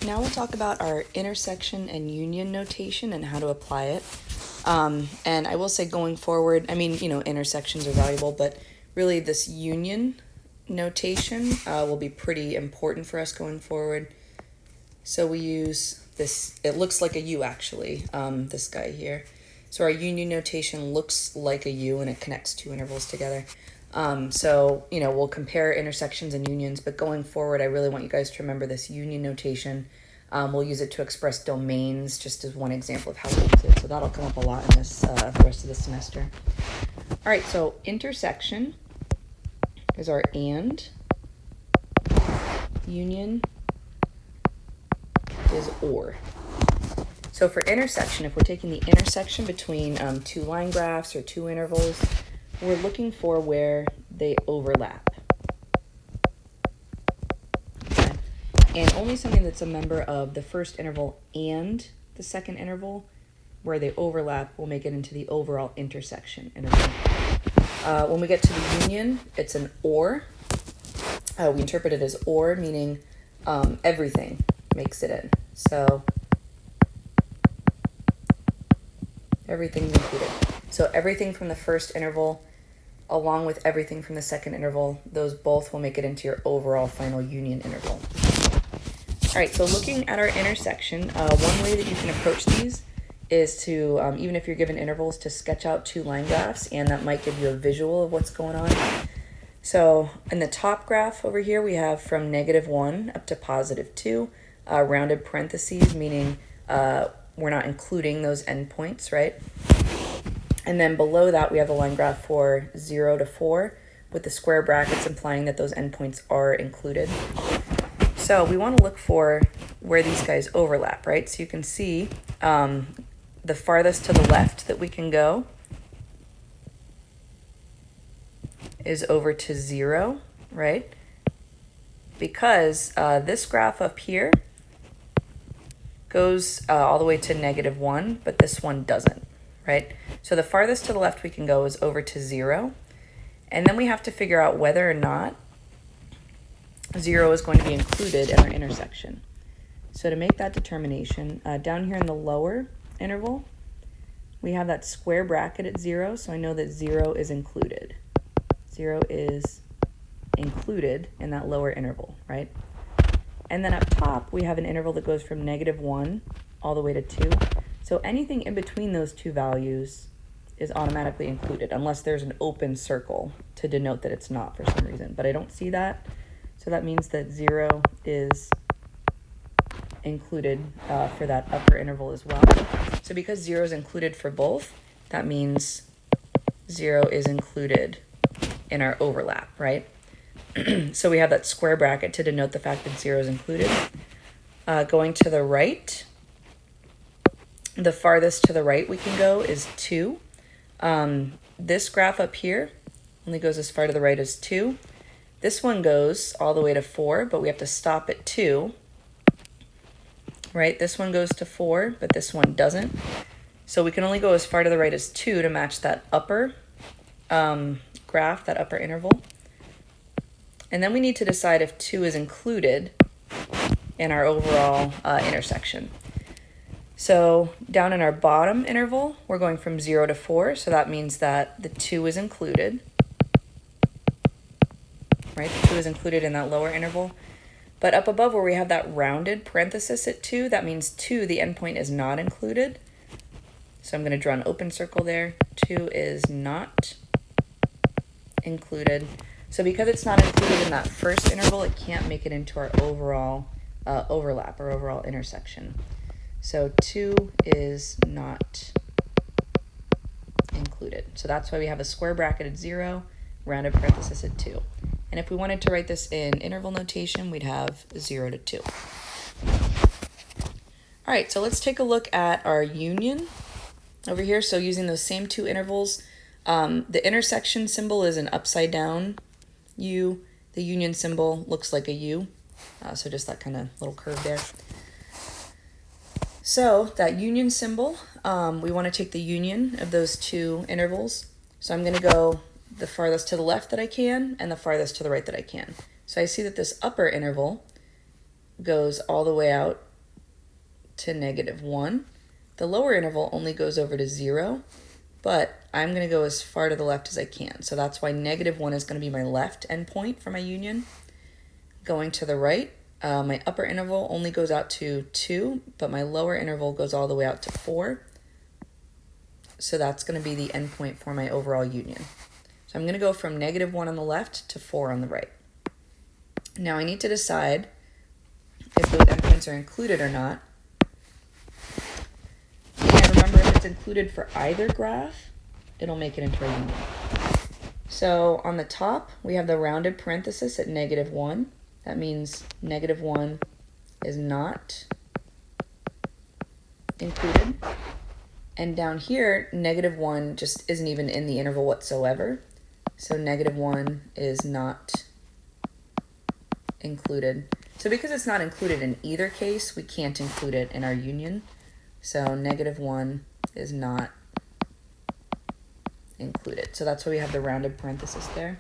now we'll talk about our intersection and union notation and how to apply it. And I will say going forward, I mean, intersections are valuable, but really this union notation will be pretty important for us going forward. So we use this, it looks like a U actually, this guy here. So our union notation looks like a U and it connects two intervals together. We'll compare intersections and unions, but going forward, I really want you guys to remember this union notation. We'll use it to express domains, just as one example of how we use it. So that'll come up a lot in this the rest of the semester. All right, so intersection is our and. Union is or. So for intersection, if we're taking the intersection between two line graphs or two intervals, we're looking for where they overlap. Okay. And only something that's a member of the first interval and the second interval, where they overlap, will make it into the overall intersection interval. When we get to the union, it's an or. We interpret it as or, meaning everything makes it in. So everything's included. So everything from the first interval, along with everything from the second interval, those both will make it into your overall final union interval. All right, so looking at our intersection, one way that you can approach these is to, even if you're given intervals, to sketch out two line graphs, and that might give you a visual of what's going on. So in the top graph over here, we have from -1 up to +2, rounded parentheses, meaning we're not including those endpoints, right? And then below that, we have a line graph for 0 to 4 with the square brackets implying that those endpoints are included. So we want to look for where these guys overlap, right? So you can see the farthest to the left that we can go is over to 0, right? Because this graph up here goes all the way to -1, but this one doesn't, right? So the farthest to the left we can go is over to 0. And then we have to figure out whether or not 0 is going to be included in our intersection. So to make that determination, down here in the lower interval, we have that square bracket at 0, so I know that 0 is included. 0 is included in that lower interval, right? And then up top, we have an interval that goes from -1 all the way to 2. So anything in between those two values is automatically included, unless there's an open circle to denote that it's not for some reason. But I don't see that, so that means that 0 is included for that upper interval as well. So because 0 is included for both, that means 0 is included in our overlap, right? So we have that square bracket to denote the fact that 0 is included. Going to the right, the farthest to the right we can go is 2. This graph up here only goes as far to the right as 2. This one goes all the way to 4, but we have to stop at 2. Right? This one goes to 4, but this one doesn't. So we can only go as far to the right as 2 to match that upper graph, that upper interval. And then we need to decide if 2 is included in our overall intersection. So down in our bottom interval, we're going from 0 to 4, so that means that the 2 is included. Right, the 2 is included in that lower interval. But up above where we have that rounded parenthesis at 2, that means 2, the endpoint, is not included. So I'm going to draw an open circle there. 2 is not included. So because it's not included in that first interval, it can't make it into our overall overlap or overall intersection. So 2 is not included. So that's why we have a square bracket at 0, rounded parenthesis at 2. And if we wanted to write this in interval notation, we'd have 0 to 2. All right, so let's take a look at our union over here. So using those same two intervals, the intersection symbol is an upside down U. The union symbol looks like a U. So just that kind of little curve there. So that union symbol, we want to take the union of those two intervals. So I'm going to go the farthest to the left that I can and the farthest to the right that I can. So I see that this upper interval goes all the way out to -1. The lower interval only goes over to 0, but I'm going to go as far to the left as I can. So that's why -1 is going to be my left endpoint for my union. Going to the right, my upper interval only goes out to 2, but my lower interval goes all the way out to 4. So that's going to be the endpoint for my overall union. So I'm going to go from -1 on the left to 4 on the right. Now I need to decide if those endpoints are included or not. And remember, if it's included for either graph, it'll make it into a union. So on the top, we have the rounded parenthesis at -1. That means -1 is not included. And down here, -1 just isn't even in the interval whatsoever. So -1 is not included. So because it's not included in either case, we can't include it in our union. So -1 is not included. So that's why we have the rounded parenthesis there.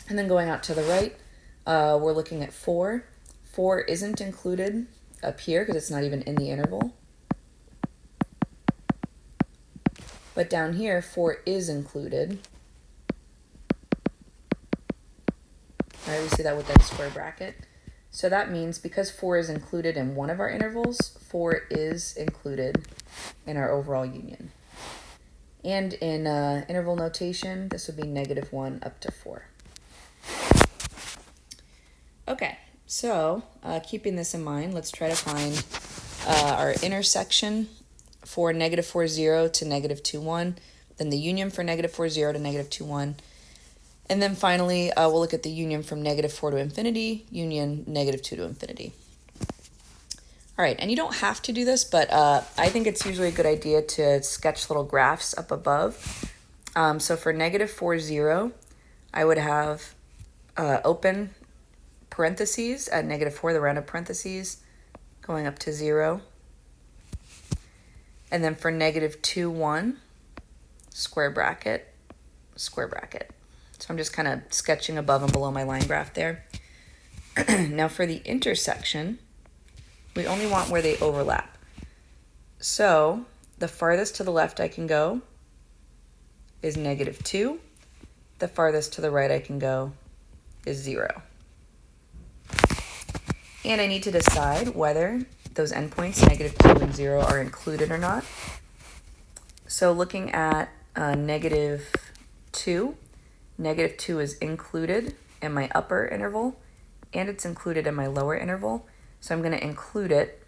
And then going out to the right, we're looking at 4. 4 isn't included up here because it's not even in the interval. But down here, 4 is included. All right, we see that with that square bracket. So that means because 4 is included in one of our intervals, 4 is included in our overall union. And in interval notation, this would be -1 up to 4. Okay, so keeping this in mind, let's try to find our intersection for -4, 0 to -2, 1, then the union for -4, 0 to -2, 1, and then finally we'll look at the union from -4 to infinity, union -2 to infinity. All right, and you don't have to do this, but I think it's usually a good idea to sketch little graphs up above. So for -4, 0, I would have open parentheses at -4, the rounded parentheses, going up to 0. And then for -2, 1, square bracket, square bracket. So I'm just kind of sketching above and below my line graph there. Now for the intersection, we only want where they overlap. So the farthest to the left I can go is -2. The farthest to the right I can go is 0. And I need to decide whether those endpoints, -2 and 0, are included or not. So looking at -2, -2 is included in my upper interval, and it's included in my lower interval. So I'm going to include it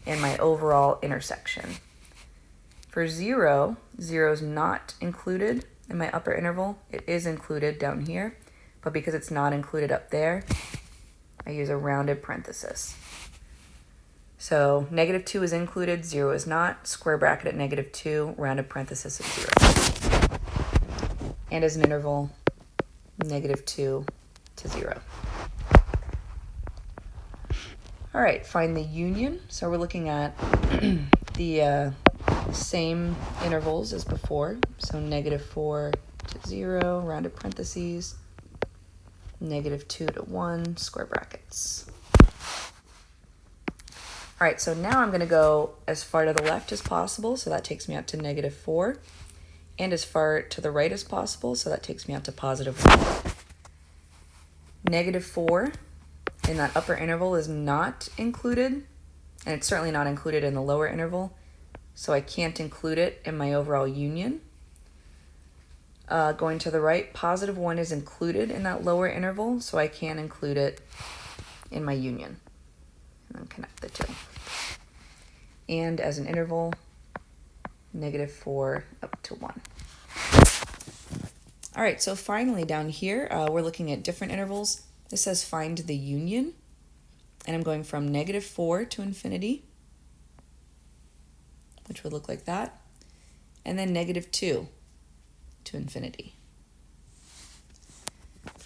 in my overall intersection. For 0, 0 is not included in my upper interval. It is included down here, but because it's not included up there, I use a rounded parenthesis. So -2 is included, 0 is not, square bracket at -2, rounded parenthesis at 0. And as an interval, -2 to 0. All right, find the union. So we're looking at the same intervals as before. So -4 to 0, rounded parentheses, -2 to 1, square brackets. All right, so now I'm going to go as far to the left as possible, so that takes me out to -4, and as far to the right as possible, so that takes me out to +1. -4 in that upper interval is not included, and it's certainly not included in the lower interval, so I can't include it in my overall union. Going to the right, +1 is included in that lower interval, so I can include it in my union. And then connect the two. And as an interval, -4 up to 1. All right, so finally down here, we're looking at different intervals. This says find the union, and I'm going from -4 to infinity, which would look like that, and then -2 to infinity.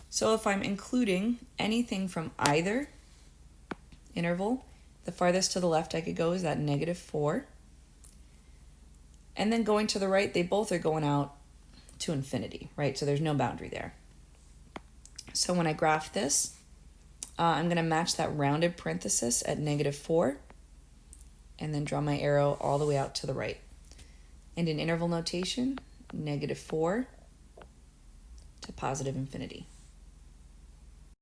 So if I'm including anything from either interval, the farthest to the left I could go is that -4. And then going to the right, they both are going out to infinity, right? So there's no boundary there. So when I graph this, I'm going to match that rounded parenthesis at -4 and then draw my arrow all the way out to the right. And in interval notation, -4 to positive infinity.